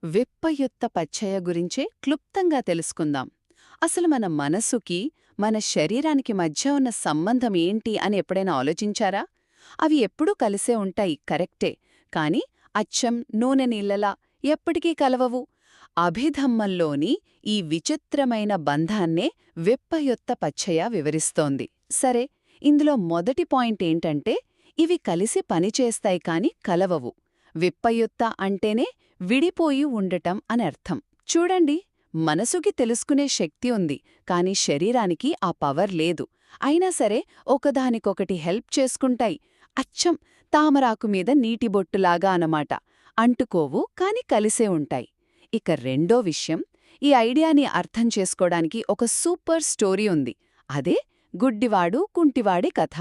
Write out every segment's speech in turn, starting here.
విప్పయుత్త పచ్చయ గురించే క్లుప్తంగా తెలుసుకుందాం. అసలు మన మనసుకి, మన శరీరానికి మధ్య ఉన్న సంబంధం ఏంటి అని ఎప్పుడైనా ఆలోచించారా? అవి ఎప్పుడూ కలిసే ఉంటాయి, కరెక్టే. కాని అచ్చం నూనె నీళ్లలా ఎప్పటికీ కలవవు. అభిధమ్మంలోని ఈ విచిత్రమైన బంధాన్నే విప్పయుత్త పచ్చయ వివరిస్తోంది. సరే, ఇందులో మొదటి పాయింట్ ఏంటంటే, ఇవి కలిసి పనిచేస్తాయి కాని కలవవు. విప్పయుత్త అంటేనే విడిపోయి ఉండటం అని అర్థం. చూడండి, మనసుకి తెలుసుకునే శక్తి ఉంది, కాని శరీరానికి ఆ పవర్ లేదు. అయినా సరే ఒకదానికొకటి హెల్ప్ చేసుకుంటాయి. అచ్చం తామరాకు మీద నీటి బొట్టులాగా అనమాట. అంటుకోవు, కాని కలిసే ఉంటాయి. ఇక రెండో విషయం, ఈ ఐడియాని అర్థం చేసుకోవడానికి ఒక సూపర్ స్టోరీ ఉంది. అదే గుడ్డివాడు కుంటివాడి కథ.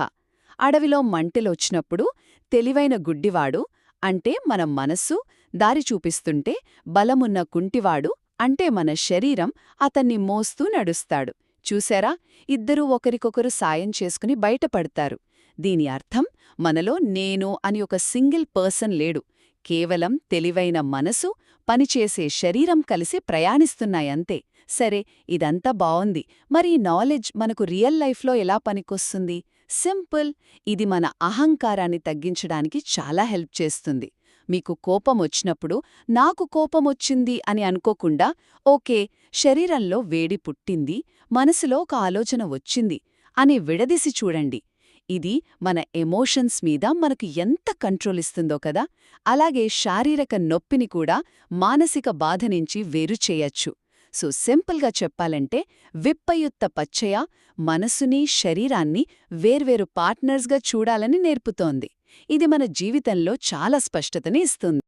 అడవిలో మంటలొచ్చినప్పుడు తెలివైన గుడ్డివాడు, అంటే మన మనస్సు, దారి చూపిస్తుంటే బలమున్న కుంటివాడు, అంటే మన శరీరం, అతన్ని మోస్తూ నడుస్తాడు. చూశారా, ఇద్దరూ ఒకరికొకరు సాయం చేసుకుని బయటపడతారు. దీని అర్థం, మనలో నేను అని ఒక సింగిల్ పర్సన్ లేడు. కేవలం తెలివైన మనసు, పనిచేసే శరీరం కలిసి ప్రయాణిస్తున్నాయంతే. సరే, ఇదంతా బావుంది. మరి ఈ నాలెడ్జ్ మనకు రియల్ లైఫ్లో ఎలా పనికొస్తుంది? సింపుల్. ఇది మన అహంకారాన్ని తగ్గించడానికి చాలా హెల్ప్ చేస్తుంది. మీకు కోపమొచ్చినప్పుడు నాకు కోపమొచ్చింది అని అనుకోకుండా, ఓకే, శరీరంలో వేడి పుట్టింది, మనసులో ఒక ఆలోచన వచ్చింది అని విడదీసి చూడండి. ఇది మన ఎమోషన్స్ మీద మనకు ఎంత కంట్రోల్ ఇస్తుందో కదా. అలాగే శారీరక నొప్పిని కూడా మానసిక బాధ నుంచి వేరు చేయొచ్చు. సో సింపుల్గా చెప్పాలంటే, విప్పయుత్త పచ్చయ మనసుని, శరీరాన్ని వేర్వేరు పార్ట్నర్స్గా చూడాలని నేర్పుతోంది. ఇది మన జీవితంలో చాలా స్పష్టతని ఇస్తుంది.